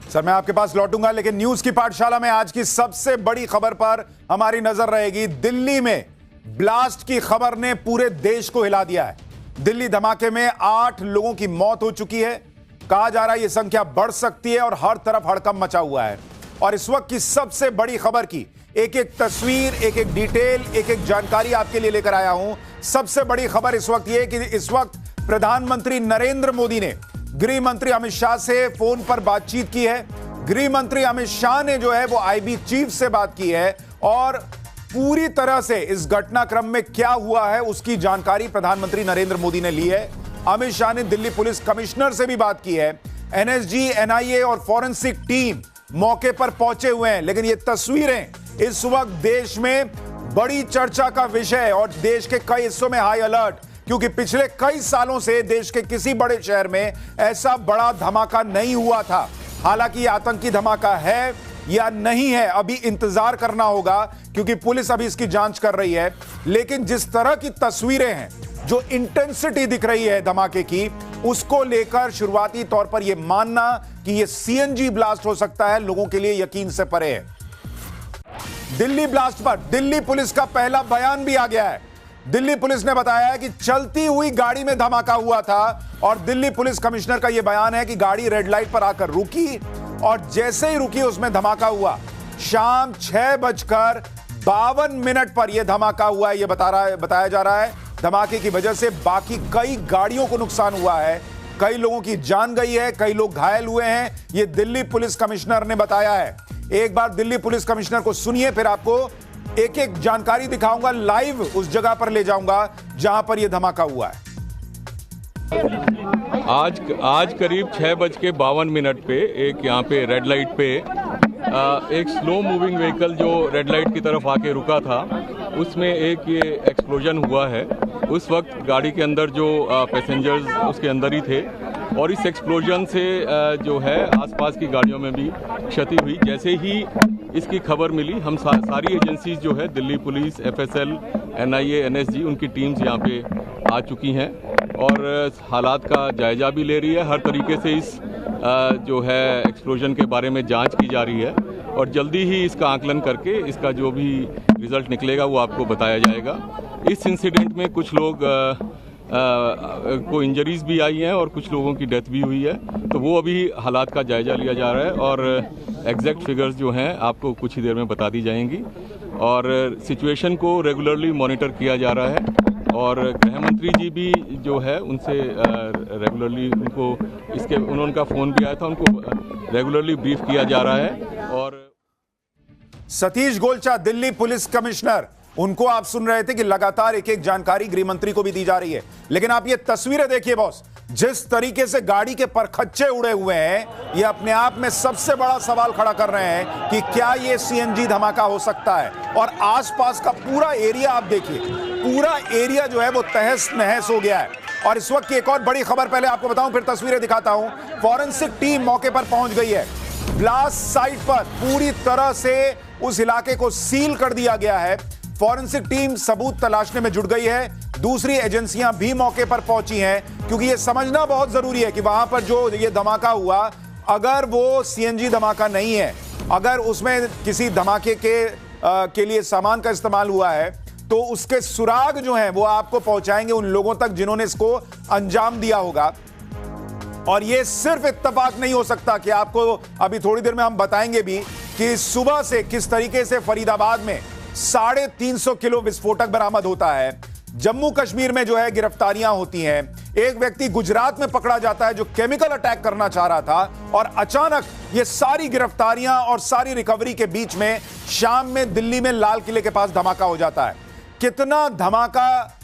Sir मैं आपके पास लौटूंगा, लेकिन न्यूज की पाठशाला में आज की सबसे बड़ी खबर पर हमारी नजर रहेगी। दिल्ली में ब्लास्ट की खबर ने पूरे देश को हिला दिया है। दिल्ली धमाके में 8 लोगों की मौत हो चुकी है। कहा जा रहा है यह संख्या बढ़ सकती है और हर तरफ हड़कंप मचा हुआ है। और इस वक्त की सबसे बड़ी खबर की एक एक तस्वीर, एक एक डिटेल, एक एक जानकारी आपके लिए लेकर आया हूं। सबसे बड़ी खबर इस वक्त यह कि इस वक्त प्रधानमंत्री नरेंद्र मोदी ने गृह मंत्री अमित शाह से फोन पर बातचीत की है। गृह मंत्री अमित शाह ने जो है वो आईबी चीफ से बात की है और पूरी तरह से इस घटनाक्रम में क्या हुआ है उसकी जानकारी प्रधानमंत्री नरेंद्र मोदी ने ली है। अमित शाह ने दिल्ली पुलिस कमिश्नर से भी बात की है। एनएसजी, एनआईए और फॉरेंसिक टीम मौके पर पहुंचे हुए हैं। लेकिन ये तस्वीरें इस वक्त देश में बड़ी चर्चा का विषय है और देश के कई हिस्सों में हाई अलर्ट, क्योंकि पिछले कई सालों से देश के किसी बड़े शहर में ऐसा बड़ा धमाका नहीं हुआ था। हालांकि यह आतंकी धमाका है या नहीं है अभी इंतजार करना होगा, क्योंकि पुलिस अभी इसकी जांच कर रही है। लेकिन जिस तरह की तस्वीरें हैं, जो इंटेंसिटी दिख रही है धमाके की, उसको लेकर शुरुआती तौर पर यह मानना कि यह सीएनजी ब्लास्ट हो सकता है लोगों के लिए यकीन से परे है। दिल्ली ब्लास्ट पर दिल्ली पुलिस का पहला बयान भी आ गया है। दिल्ली पुलिस ने बताया है कि चलती हुई गाड़ी में धमाका हुआ था और दिल्ली पुलिस कमिश्नर का यह बयान है कि गाड़ी रेड लाइट पर आकर रुकी और जैसे ही रुकी उसमें धमाका हुआ। शाम 6:52 पर यह धमाका हुआ है, यह बताया जा रहा है। धमाके की वजह से बाकी कई गाड़ियों को नुकसान हुआ है, कई लोगों की जान गई है, कई लोग घायल हुए हैं, यह दिल्ली पुलिस कमिश्नर ने बताया है। एक बार दिल्ली पुलिस कमिश्नर को सुनिए, फिर आपको एक एक जानकारी दिखाऊंगा, लाइव उस जगह पर ले जाऊंगा जहां पर यह धमाका हुआ है। आज करीब 6:52 पे एक यहाँ पे रेड लाइट पे एक स्लो मूविंग व्हीकल जो रेड लाइट की तरफ आके रुका था, उसमें एक ये एक्सप्लोजन हुआ है। उस वक्त गाड़ी के अंदर जो पैसेंजर्स उसके अंदर ही थे और इस एक्सप्लोजन से जो है आसपास की गाड़ियों में भी क्षति हुई। जैसे ही इसकी खबर मिली, हम सारी एजेंसीज जो है Delhi police, FSL, NIA, NSG, उनकी टीम्स यहाँ पे आ चुकी हैं और हालात का जायजा भी ले रही है। हर तरीके से इस जो है एक्सप्लोजन के बारे में जांच की जा रही है और जल्दी ही इसका आकलन करके इसका जो भी रिजल्ट निकलेगा वो आपको बताया जाएगा। इस इंसिडेंट में कुछ लोग को इंजरीज भी आई हैं और कुछ लोगों की डेथ भी हुई है, तो वो अभी हालात का जायजा लिया जा रहा है और एग्जैक्ट फिगर्स जो हैं आपको कुछ ही देर में बता दी जाएंगी। और सिचुएशन को रेगुलरली मॉनिटर किया जा रहा है और गृह मंत्री जी भी जो है उनसे रेगुलरली उनका फ़ोन भी आया था, उनको रेगुलरली ब्रीफ किया जा रहा है। और सतीश गोलचा, दिल्ली पुलिस कमिश्नर, उनको आप सुन रहे थे कि लगातार एक एक जानकारी गृह मंत्री को भी दी जा रही है। लेकिन आप ये तस्वीरें देखिए बॉस, जिस तरीके से गाड़ी के परखच्चे उड़े हुए हैं, ये अपने आप में सबसे बड़ा सवाल खड़ा कर रहे हैं कि क्या ये सीएनजी धमाका हो सकता है। और आसपास का पूरा एरिया आप देखिए, पूरा एरिया जो है वो तहस नहस हो गया है। और इस वक्त की एक और बड़ी खबर पहले आपको बताऊं, फिर तस्वीरें दिखाता हूं। फॉरेंसिक टीम मौके पर पहुंच गई है। ब्लास्ट साइट पर पूरी तरह से उस इलाके को सील कर दिया गया है। फॉरेंसिक टीम सबूत तलाशने में जुट गई है। दूसरी एजेंसियां भी मौके पर पहुंची हैं, क्योंकि यह समझना बहुत जरूरी है कि वहां पर जो ये धमाका हुआ, अगर वो सीएनजी धमाका नहीं है, अगर उसमें किसी धमाके के लिए सामान का इस्तेमाल हुआ है, तो उसके सुराग जो हैं वो आपको पहुंचाएंगे उन लोगों तक जिन्होंने इसको अंजाम दिया होगा। और ये सिर्फ इत्तेफाक नहीं हो सकता कि आपको अभी थोड़ी देर में हम बताएंगे भी कि सुबह से किस तरीके से फरीदाबाद में 350 किलो विस्फोटक बरामद होता है। जम्मू कश्मीर में जो है गिरफ्तारियां होती हैं। एक व्यक्ति गुजरात में पकड़ा जाता है जो केमिकल अटैक करना चाह रहा था, और अचानक ये सारी गिरफ्तारियां और सारी रिकवरी के बीच में शाम में दिल्ली में लाल किले के पास धमाका हो जाता है। कितना धमाका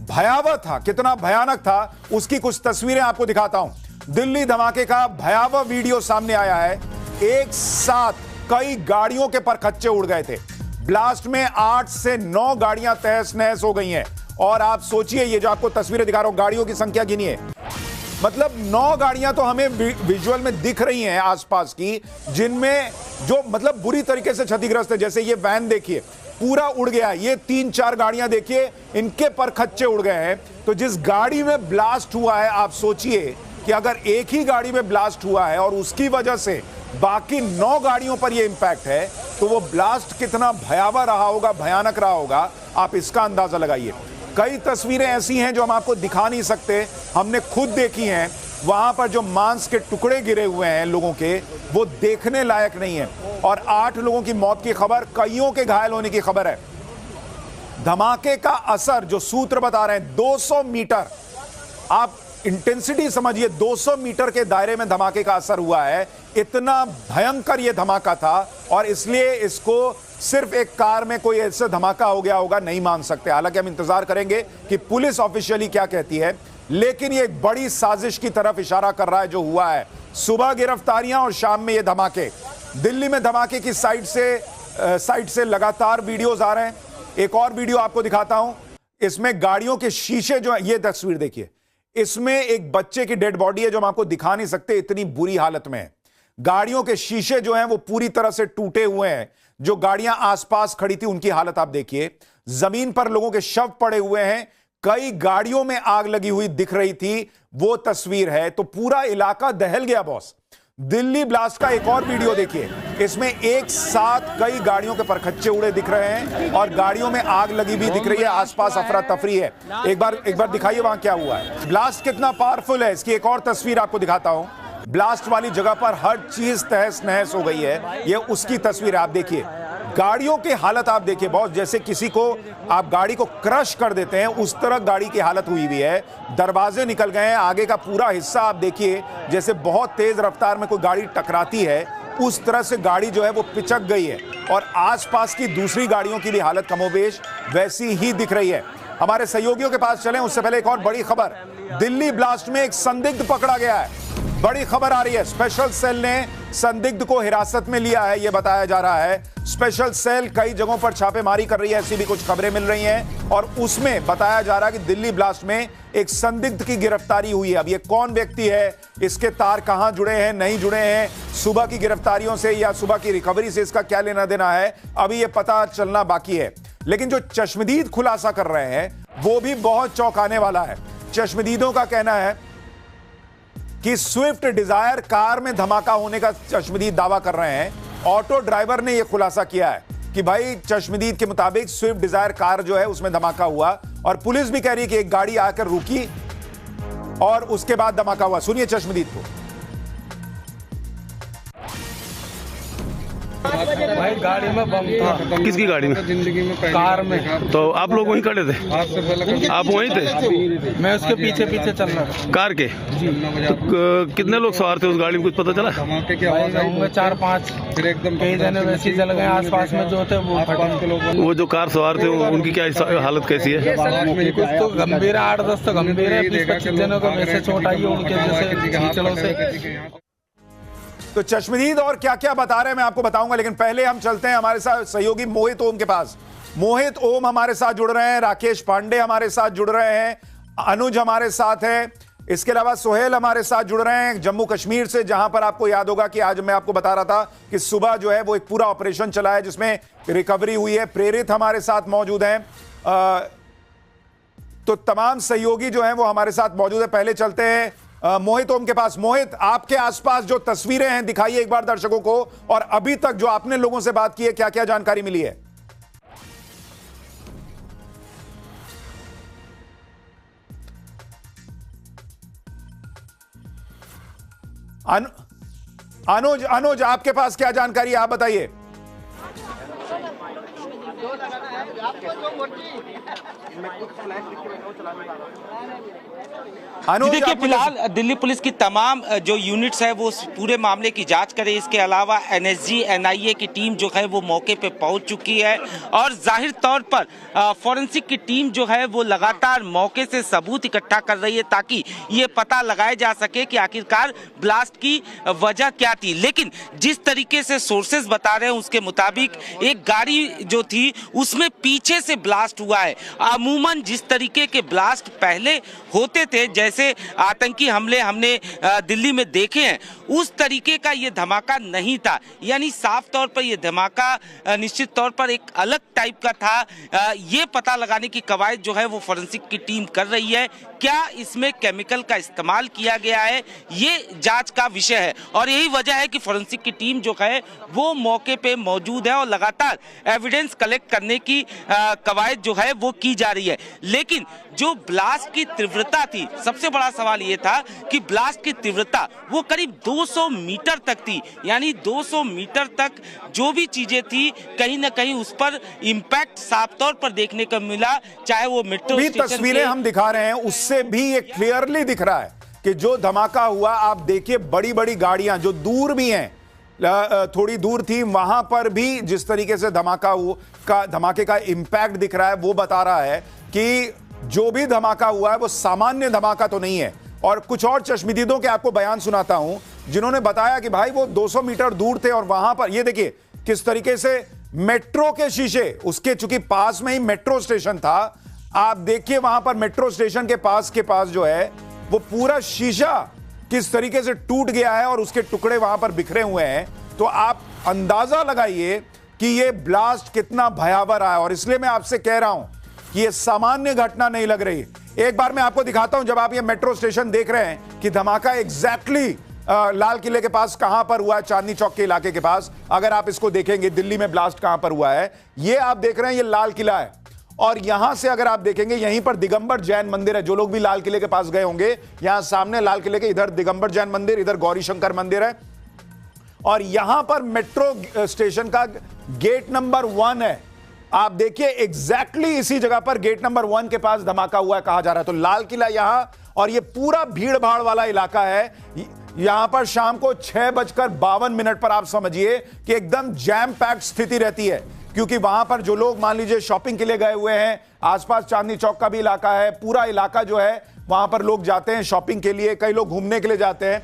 भयावह था, कितना भयानक था, उसकी कुछ तस्वीरें आपको दिखाता हूं। दिल्ली धमाके का भयावह वीडियो सामने आया है। एक साथ कई गाड़ियों के परखच्चे उड़ गए थे। ब्लास्ट में 8 से 9 गाड़ियां तहस नहस हो गई हैं। और आप सोचिए, ये जो आपको तस्वीरें दिखा रहा हूं, गाड़ियों की संख्या गिनिए, मतलब 9 गाड़ियां तो हमें विजुअल में दिख रही हैं आसपास की, जिनमें जो मतलब बुरी तरीके से क्षतिग्रस्त है। जैसे ये वैन देखिए, पूरा उड़ गया। ये 3-4 गाड़ियां देखिए, इनके परखच्चे उड़ गए हैं। तो जिस गाड़ी में ब्लास्ट हुआ है, आप सोचिए कि अगर एक ही गाड़ी में ब्लास्ट हुआ है और उसकी वजह से बाकी 9 गाड़ियों पर यह इंपैक्ट है, तो वो ब्लास्ट कितना भयावह रहा होगा, भयानक रहा होगा, आप इसका अंदाजा लगाइए। कई तस्वीरें ऐसी हैं जो हम आपको दिखा नहीं सकते, हमने खुद देखी हैं। वहां पर जो मांस के टुकड़े गिरे हुए हैं लोगों के, वो देखने लायक नहीं है। और 8 लोगों की मौत की खबर, कईयों के घायल होने की खबर है। धमाके का असर जो सूत्र बता रहे हैं, 200 मीटर, आप इंटेंसिटी समझिए, 200 मीटर के दायरे में धमाके का असर हुआ है। इतना भयंकर यह धमाका था और इसलिए इसको सिर्फ एक कार में कोई ऐसा धमाका हो गया होगा नहीं मान सकते। हालांकि हम इंतजार करेंगे कि पुलिस ऑफिशियली क्या कहती है, लेकिन ये एक बड़ी साजिश की तरफ इशारा कर रहा है जो हुआ है। सुबह गिरफ्तारियां और शाम में ये धमाके। दिल्ली में धमाके की साइड से लगातार वीडियोस आ रहे हैं। एक और वीडियो आपको दिखाता हूं, इसमें गाड़ियों के शीशे जो है, ये तस्वीर देखिए, इसमें एक बच्चे की डेड बॉडी है जो हम आपको दिखा नहीं सकते, इतनी बुरी हालत में है। गाड़ियों के शीशे जो हैं वो पूरी तरह से टूटे हुए हैं। जो गाड़ियां आसपास खड़ी थी उनकी हालत आप देखिए। जमीन पर लोगों के शव पड़े हुए हैं। कई गाड़ियों में आग लगी हुई दिख रही थी, वो तस्वीर है। तो पूरा इलाका दहल गया बॉस। दिल्ली ब्लास्ट का एक और वीडियो देखिए, इसमें एक साथ कई गाड़ियों के परखच्चे उड़े दिख रहे हैं और गाड़ियों में आग लगी भी दिख रही है। आसपास अफरा तफरी है। एक बार दिखाइए वहां क्या हुआ है। ब्लास्ट कितना पावरफुल है, इसकी एक और तस्वीर आपको दिखाता हूं। ब्लास्ट वाली जगह पर हर चीज तहस नहस हो गई है, ये उसकी तस्वीर आप देखिए। गाड़ियों की हालत आप देखिए बॉस, जैसे किसी को आप गाड़ी को क्रश कर देते हैं उस तरह गाड़ी की हालत हुई हुई है। दरवाजे निकल गए हैं, आगे का पूरा हिस्सा आप देखिए, जैसे बहुत तेज रफ्तार में कोई गाड़ी टकराती है उस तरह से गाड़ी जो है वो पिचक गई है। और आसपास की दूसरी गाड़ियों की भी हालत कमोबेश वैसी ही दिख रही है। हमारे सहयोगियों के पास चलें उससे पहले एक और बड़ी खबर, दिल्ली ब्लास्ट में एक संदिग्ध पकड़ा गया है। बड़ी खबर आ रही है, स्पेशल सेल ने संदिग्ध को हिरासत में लिया है, यह बताया जा रहा है। स्पेशल सेल कई जगहों पर छापेमारी कर रही है, ऐसी भी कुछ खबरें मिल रही हैं और उसमें बताया जा रहा है कि दिल्ली ब्लास्ट में एक संदिग्ध की गिरफ्तारी हुई है। अब ये कौन व्यक्ति है, इसके तार कहां जुड़े हैं, नहीं जुड़े हैं, सुबह की गिरफ्तारियों से या सुबह की रिकवरी से इसका क्या लेना देना है, अभी ये पता चलना बाकी है। लेकिन जो चश्मदीद खुलासा कर रहे हैं वो भी बहुत चौंकाने वाला है। चश्मदीदों का कहना है कि स्विफ्ट डिजायर कार में धमाका होने का चश्मदीद दावा कर रहे हैं। ऑटो ड्राइवर ने यह खुलासा किया है कि भाई चश्मदीद के मुताबिक स्विफ्ट डिजायर कार जो है उसमें धमाका हुआ और पुलिस भी कह रही है कि एक गाड़ी आकर रुकी और उसके बाद धमाका हुआ। सुनिए चश्मदीद को। भाई गाड़ी में बम था। किसकी गाड़ी में? जिंदगी में कार में। तो आप लोग वहीं खड़े थे? आप वहीं थे? मैं उसके पीछे पीछे चल रहा था। कार के? तो कितने लोग सवार थे उस गाड़ी में, कुछ पता चला? धमाके की आवाज आई, 4-5 फिर एकदम कई जने वैसे जल गए। आसपास में जो थे वो जो कार सवार थे उनकी क्या हालत कैसी है? कुछ तो गंभीर है, 8-10 तो गंभीर है, 20-25 जनों को वैसे चोट आई है उनके जैसे। तो चश्मदीद और क्या क्या बता रहे हैं मैं आपको बताऊंगा, लेकिन पहले हम चलते हैं हमारे साथ सहयोगी मोहित ओम के पास। मोहित ओम हमारे साथ जुड़ रहे हैं, राकेश पांडे हमारे साथ जुड़ रहे हैं, अनुज हमारे साथ है, इसके अलावा सोहेल हमारे साथ जुड़ रहे हैं जम्मू कश्मीर से, जहां पर आपको याद होगा कि आज मैं आपको बता रहा था कि सुबह जो है वो एक पूरा ऑपरेशन चला है जिसमें रिकवरी हुई है। प्रेरित हमारे साथ मौजूद हैं। तो तमाम सहयोगी जो हैं वो हमारे साथ मौजूद है। पहले चलते हैं मोहित ओम के पास। मोहित, आपके आसपास जो तस्वीरें हैं दिखाइए एक बार दर्शकों को, और अभी तक जो आपने लोगों से बात की है क्या क्या जानकारी मिली है? अनुज आपके पास क्या जानकारी है, आप बताइए। देखिए, फिलहाल दिल्ली पुलिस की तमाम जो यूनिट्स है वो पूरे मामले की जांच करे। इसके अलावा एनएसजी एनआईए की टीम जो है वो मौके पे पहुंच चुकी है और जाहिर तौर पर फॉरेंसिक की टीम जो है वो लगातार मौके से सबूत इकट्ठा कर रही है ताकि ये पता लगाया जा सके कि आखिरकार ब्लास्ट की वजह क्या थी। लेकिन जिस तरीके से सोर्सेज बता रहे हैं उसके मुताबिक एक गाड़ी जो थी उसमें पीछे से ब्लास्ट हुआ है। अमूमन जिस तरीके के ब्लास्ट पहले होते थे, जैसे आतंकी हमले हमने दिल्ली में देखे हैं, उस तरीके का ये धमाका नहीं था। यानी साफ तौर पर ये धमाका निश्चित तौर पर एक अलग टाइप का था। ये पता लगाने की कवायद जो है वो फॉरेंसिक की टीम कर रही है क्या इसमें केमिकल का इस्तेमाल किया गया है, ये जांच का विषय है। और यही वजह है कि फोरेंसिक की टीम जो है वो मौके पे मौजूद है और लगातार एविडेंस कलेक्ट करने की कवायद जो है वो की जा रही है। लेकिन जो ब्लास्ट की तीव्रता थी, सबसे बड़ा सवाल ये था कि ब्लास्ट की तीव्रता वो करीब 200 मीटर तक थी, यानी 200 मीटर तक जो भी चीजें थी कहीं ना कहीं उस पर इंपैक्ट साफ तौर पर देखने को मिला, चाहे वो मेट्रो स्टेशन तस्वीरें हम दिखा रहे हैं उससे भी ये क्लियरली दिख रहा है कि जो धमाका हुआ, आप देखिए बड़ी बड़ी गाड़ियां जो दूर भी हैं, थोड़ी दूर थी, वहां पर भी जिस तरीके से धमाके का इंपैक्ट दिख रहा है वो बता रहा है कि जो भी धमाका हुआ है वो सामान्य धमाका तो नहीं है। और कुछ और चश्मदीदों के आपको बयान सुनाता हूं जिन्होंने बताया कि भाई वो 200 मीटर दूर थे और वहां पर ये देखिए किस तरीके से मेट्रो के शीशे, उसके चूंकि पास में ही मेट्रो स्टेशन था, आप देखिए वहां पर मेट्रो स्टेशन के पास जो है वो पूरा शीशा किस तरीके से टूट गया है और उसके टुकड़े वहां पर बिखरे हुए हैं। तो आप अंदाजा लगाइए कि ये ब्लास्ट कितना भयावह रहा है। और इसलिए मैं आपसे कह रहा हूं कि ये सामान्य घटना नहीं लग रही। एक बार मैं आपको दिखाता हूं, जब आप ये मेट्रो स्टेशन देख रहे हैं कि धमाका एग्जैक्टली लाल किले के पास कहां पर हुआ है, चांदनी चौक के इलाके के पास। अगर आप इसको देखेंगे दिल्ली में ब्लास्ट कहां पर हुआ है, ये आप देख रहे हैं, ये लाल किला है। और यहां से अगर आप देखेंगे यहीं पर दिगंबर जैन मंदिर है। जो लोग भी लाल किले के पास गए होंगे, यहां सामने लाल किले के इधर दिगंबर जैन मंदिर, इधर गौरी शंकर मंदिर है। और यहां पर मेट्रो स्टेशन का गेट नंबर 1 है। आप देखिए एग्जैक्टली इसी जगह पर गेट नंबर 1 के पास धमाका हुआ है कहा जा रहा है। तो लाल किला यहां, और ये पूरा भीड़ भाड़ वाला इलाका है। यहां पर शाम को 6:52 पर आप समझिए कि एकदम जैम पैक्ड स्थिति रहती है, क्योंकि वहां पर जो लोग मान लीजिए शॉपिंग के लिए गए हुए हैं, आसपास चांदनी चौक का भी इलाका है, पूरा इलाका जो है वहां पर लोग जाते हैं शॉपिंग के लिए, कई लोग घूमने के लिए जाते हैं।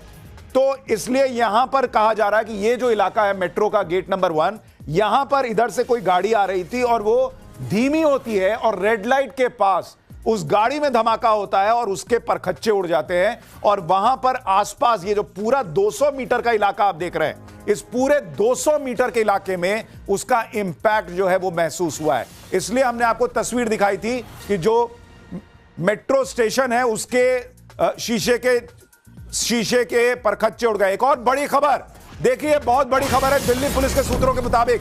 तो इसलिए यहां पर कहा जा रहा है कि ये जो इलाका है मेट्रो का गेट नंबर 1, यहां पर इधर से कोई गाड़ी आ रही थी और वो धीमी होती है और रेड लाइट के पास उस गाड़ी में धमाका होता है और उसके परखच्चे उड़ जाते हैं। और वहां पर आसपास ये जो पूरा 200 मीटर का इलाका आप देख रहे हैं, इस पूरे 200 मीटर के इलाके में उसका इंपैक्ट जो है वो महसूस हुआ है। इसलिए हमने आपको तस्वीर दिखाई थी कि जो मेट्रो स्टेशन है उसके शीशे के परखच्चे उड़ गए। एक और बड़ी खबर देखिए, बहुत बड़ी खबर है। दिल्ली पुलिस के सूत्रों के मुताबिक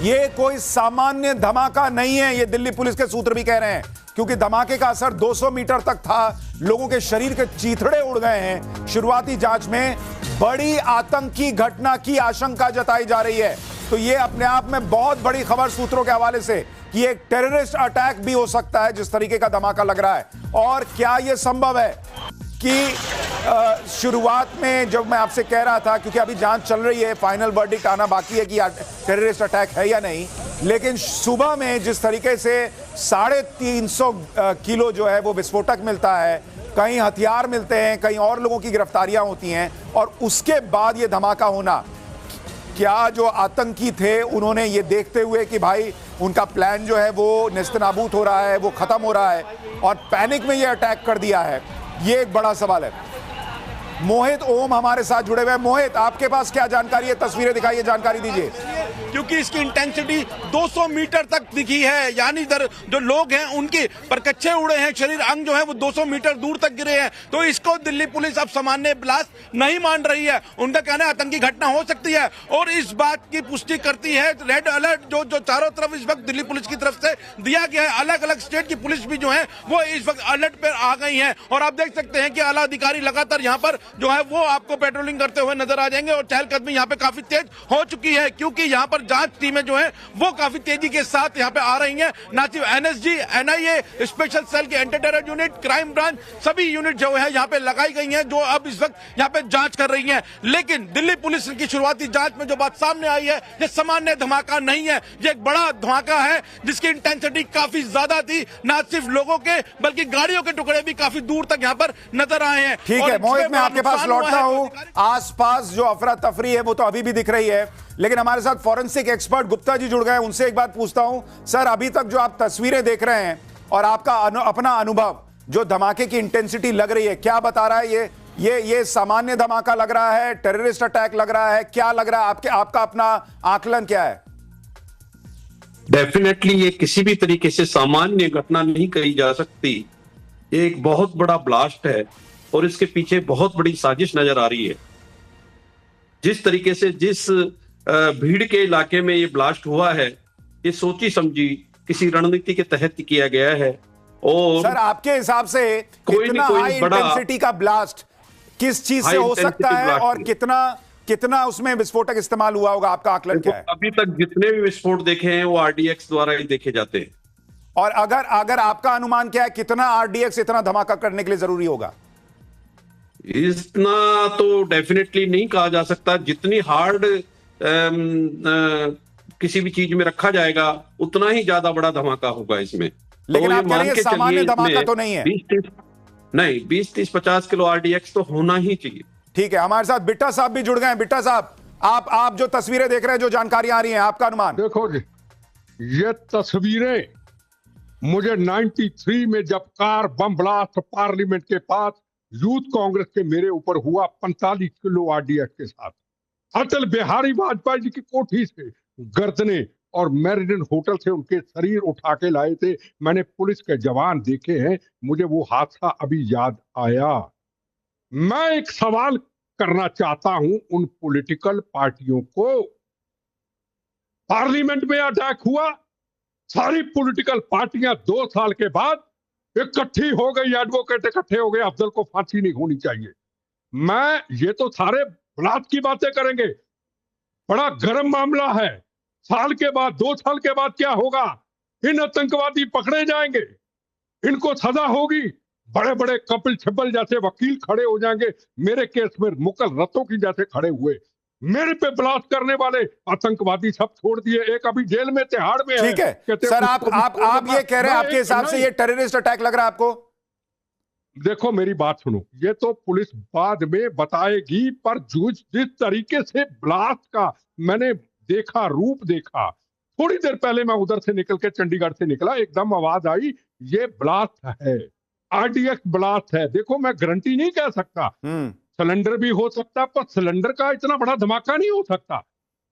ये कोई सामान्य धमाका नहीं है, ये दिल्ली पुलिस के सूत्र भी कह रहे हैं, क्योंकि धमाके का असर 200 मीटर तक था। लोगों के शरीर के चीथड़े उड़ गए हैं। शुरुआती जांच में बड़ी आतंकी घटना की आशंका जताई जा रही है। तो ये अपने आप में बहुत बड़ी खबर सूत्रों के हवाले से कि एक टेररिस्ट अटैक भी हो सकता है जिस तरीके का धमाका लग रहा है। और क्या यह संभव है कि शुरुआत में जब मैं आपसे कह रहा था, क्योंकि अभी जांच चल रही है, फाइनल वर्डिक्ट आना बाकी है कि टेररिस्ट अटैक है या नहीं, लेकिन सुबह में जिस तरीके से 350 किलो जो है वो विस्फोटक मिलता है, कहीं हथियार मिलते हैं, कहीं और लोगों की गिरफ्तारियां होती हैं, और उसके बाद ये धमाका होना, क्या जो आतंकी थे उन्होंने ये देखते हुए कि भाई उनका प्लान जो है वो नेस्तनाबूद हो रहा है, वो खत्म हो रहा है, और पैनिक में ये अटैक कर दिया है, ये एक बड़ा सवाल है। मोहित ओम हमारे साथ जुड़े हुए हैं। मोहित, आपके पास क्या जानकारी है? तस्वीरें दिखाइए, जानकारी दीजिए। क्योंकि इसकी इंटेंसिटी 200 मीटर तक दिखी है, यानी इधर जो लोग हैं उनके परकच्चे उड़े हैं, शरीर अंग जो है वो 200 मीटर दूर तक गिरे हैं। तो इसको दिल्ली पुलिस अब सामान्य ब्लास्ट नहीं मान रही है। उनका कहना है आतंकी घटना हो सकती है, और इस बात की पुष्टि करती है रेड अलर्ट जो चारों तरफ इस वक्त दिल्ली पुलिस की तरफ से दिया गया है। अलग अलग स्टेट की पुलिस भी जो है वो इस वक्त अलर्ट पर आ गई है। और आप देख सकते हैं कि आला अधिकारी लगातार यहाँ पर जो है वो आपको पेट्रोलिंग करते हुए नजर आ जाएंगे, और चहलकदमी यहाँ पे काफी तेज हो चुकी है, क्योंकि यहाँ पर जांच टीमें जो है वो काफी तेजी के साथ यहाँ पे आ रही हैं। ना सिर्फ एनएसजी, एनआईए, स्पेशल सेल की anti terror unit, crime branch, सभी यूनिट जो है यहाँ पे लगाई गई हैं, जो अब इस वक्त यहाँ पे जांच कर रही हैं। लेकिन दिल्ली पुलिस की शुरुआती जांच में जो बात सामने आई है, ये सामान्य धमाका नहीं है, ये एक बड़ा धमाका है जिसकी इंटेंसिटी काफी ज्यादा थी। ना सिर्फ लोगों के बल्कि गाड़ियों के टुकड़े भी काफी दूर तक यहाँ पर नजर आए हैं। ठीक है मोहित, मैं आपके पास लौटता हूं। आसपास जो अफरा तफरी है वो तो अभी भी दिख रही है, लेकिन हमारे साथ फॉरेंसिक एक्सपर्ट गुप्ता जी जुड़ गए हैं। उनसे एक बात पूछता हूं। सर, अभी तक जो आप तस्वीरें देख रहे हैं और आपका अपना अनुभव, जो धमाके की इंटेंसिटी लग रही है, क्या बता रहा है? ये सामान्य धमाका लग रहा है, टेररिस्ट अटैक लग रहा है, क्या लग रहा है? आपका अपना आकलन क्या है? डेफिनेटली ये किसी भी तरीके से सामान्य घटना नहीं कही जा सकती। ये एक बहुत बड़ा ब्लास्ट है और इसके पीछे बहुत बड़ी साजिश नजर आ रही है। जिस तरीके से जिस भीड़ के इलाके में ये ब्लास्ट हुआ है, ये सोची समझी किसी रणनीति के तहत किया गया है। और सर आपके हिसाब से इतना हाई इंटेंसिटी का ब्लास्ट किस चीज से हो सकता है और कितना उसमें विस्फोटक इस्तेमाल हुआ होगा, आपका आकलन क्या है? अभी तक जितने भी विस्फोट देखे हैं वो आरडीएक्स द्वारा ही देखे जाते हैं। और अगर आपका अनुमान क्या है, कितना आरडीएक्स इतना धमाका करने के लिए जरूरी होगा? इतना तो डेफिनेटली नहीं कहा जा सकता। जितनी हार्ड किसी भी चीज में रखा जाएगा उतना ही ज्यादा बड़ा धमाका होगा इसमें। लेकिन तो आप कह रहे हैं सामान्य धमाका तो नहीं है। 20-30-50 किलो आरडीएक्स तो होना ही चाहिए। ठीक है, हमारे साथ बिट्टा साहब भी जुड़ गए हैं। बिट्टा साहब, आप जो तस्वीरें देख रहे हैं, जो जानकारी आ रही है, आपका अनुमान? देखो जी, ये तस्वीरें मुझे 93 में जब कार बम ब्लास्ट पार्लियामेंट के पास यूथ कांग्रेस के मेरे ऊपर हुआ 45 किलो आरडीएक्स के साथ, अटल बिहारी वाजपेयी जी की कोठी से गर्दने और मेरिडियन होटल से उनके शरीर उठा के लाए थे। मैंने पुलिस के जवान देखे हैं, मुझे वो हादसा अभी याद आया। मैं एक सवाल करना चाहता हूं उन पॉलिटिकल पार्टियों को। पार्लियामेंट में अटैक हुआ, सारी पॉलिटिकल पार्टियां 2 साल के बाद इकट्ठी हो गई, एडवोकेट इकट्ठे हो गए, अफजल को फांसी नहीं होनी चाहिए। ये तो सारे ब्लास्ट की बातें करेंगे, बड़ा गर्म मामला है। साल के बाद 2 साल के बाद क्या होगा? इन आतंकवादी पकड़े जाएंगे, इनको सजा होगी, बड़े बड़े कपिल सिब्बल जैसे वकील खड़े हो जाएंगे, मेरे केस में मुकल रतों की जैसे खड़े हुए। मेरे पे ब्लास्ट करने वाले आतंकवादी सब छोड़ दिए, एक अभी जेल में तिहाड़ में है। ठीक है सर, आप ये कह रहे हैं, आपके हिसाब से ये टेररिस्ट अटैक लग रहा है आपको? देखो मेरी बात सुनो, ये तो पुलिस बाद में बताएगी, पर जिस तरीके से ब्लास्ट का मैंने देखा, रूप देखा, थोड़ी देर पहले मैं उधर से निकल के चंडीगढ़ से निकला, एकदम आवाज आई ये ब्लास्ट है, आरडीएक्स ब्लास्ट है। देखो मैं गारंटी नहीं कह सकता, सिलेंडर भी हो सकता, पर सिलेंडर का इतना बड़ा धमाका नहीं हो सकता।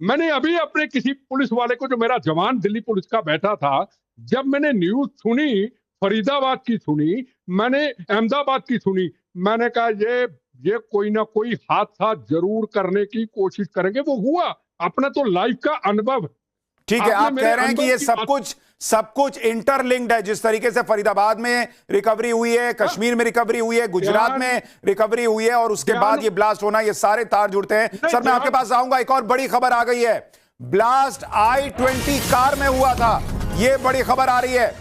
मैंने अभी अपने किसी पुलिस वाले को, जो मेरा जवान दिल्ली पुलिस का बैठा था, जब मैंने न्यूज सुनी, फरीदाबाद की सुनी, मैंने अहमदाबाद की सुनी, मैंने कहा ये कोई ना कोई हादसा जरूर करने की कोशिश करेंगे। वो हुआ, अपना तो लाइफ का अनुभव। ठीक है, आप कह रहे हैं कि ये सब कुछ इंटरलिंक्ड है। जिस तरीके से फरीदाबाद में रिकवरी हुई है, कश्मीर में रिकवरी हुई है, गुजरात में रिकवरी हुई है, और उसके बाद ये ब्लास्ट होना, ये सारे तार जुड़ते हैं। सर मैं आपके पास आऊंगा, एक और बड़ी खबर आ गई है। ब्लास्ट i20 कार में हुआ था, ये बड़ी खबर आ रही है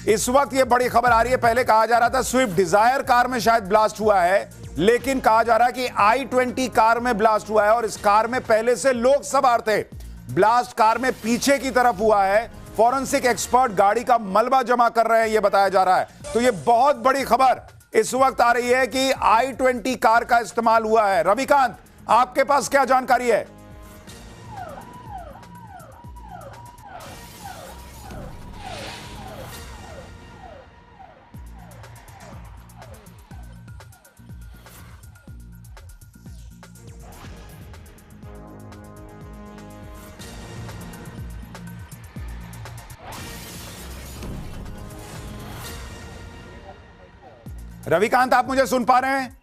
इस वक्त। ये बड़ी खबर आ रही है, पहले कहा जा रहा था स्विफ्ट डिजायर कार में शायद ब्लास्ट हुआ है, लेकिन कहा जा रहा है कि i20 कार में ब्लास्ट हुआ है, और इस कार में पहले से लोग सवार थे। ब्लास्ट कार में पीछे की तरफ हुआ है। फॉरेंसिक एक्सपर्ट गाड़ी का मलबा जमा कर रहे हैं, यह बताया जा रहा है। तो यह बहुत बड़ी खबर इस वक्त आ रही है कि i20 कार का इस्तेमाल हुआ है। रविकांत, आपके पास क्या जानकारी है? रविकांत, आप मुझे सुन पा रहे हैं?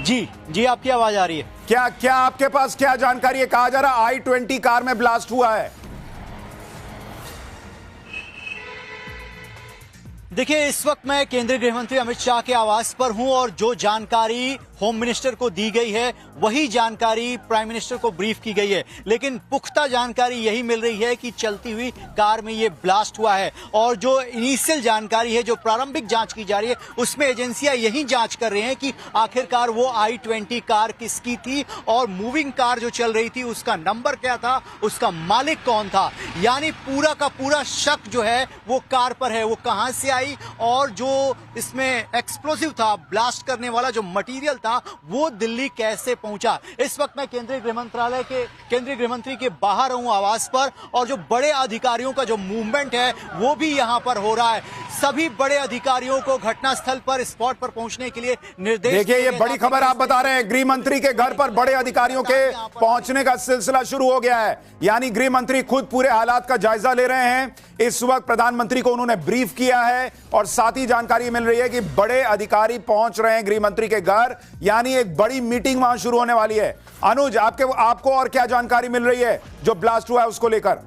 जी आपकी आवाज आ रही है। क्या आपके पास क्या जानकारी है? कहा जा रहा i20 कार में ब्लास्ट हुआ है। देखिए, इस वक्त मैं केंद्रीय गृह मंत्री अमित शाह के आवास पर हूं, और जो जानकारी होम मिनिस्टर को दी गई है वही जानकारी प्राइम मिनिस्टर को ब्रीफ की गई है। लेकिन पुख्ता जानकारी यही मिल रही है कि चलती हुई कार में ये ब्लास्ट हुआ है, और जो इनिशियल जानकारी है, जो प्रारंभिक जांच की जा रही है, उसमें एजेंसियां यही जांच कर रहे हैं कि आखिरकार वो i20 कार किसकी थी, और मूविंग कार जो चल रही थी उसका नंबर क्या था, उसका मालिक कौन था। यानी पूरा का पूरा शक जो है वो कार पर है। वो कहां से आई, आई और जो इसमें एक्सप्लोसिव था, ब्लास्ट करने वाला जो मटेरियल था, वो दिल्ली कैसे पहुंचा। इस वक्त मैं केंद्रीय गृह मंत्री के बाहर हूं आवास पर, और जो बड़े अधिकारियों का जो मूवमेंट है वो भी यहां पर हो रहा है। सभी बड़े अधिकारियों को घटनास्थल पर, स्पॉट पर पहुंचने के लिए निर्देश। देखिए, ये बड़ी खबर आप बता रहे हैं, गृह मंत्री के घर पर बड़े अधिकारियों के पहुंचने का सिलसिला शुरू हो गया है। यानी गृह मंत्री खुद पूरे हालात का जायजा ले रहे हैं। इस वक्त प्रधानमंत्री को उन्होंने ब्रीफ किया है और साथ ही जानकारी मिल रही है कि बड़े अधिकारी पहुंच रहे हैं गृह मंत्री के घर, यानी एक बड़ी मीटिंग वहां शुरू होने वाली है। अनुज, आपको और क्या जानकारी मिल रही है जो ब्लास्ट हुआ है उसको लेकर?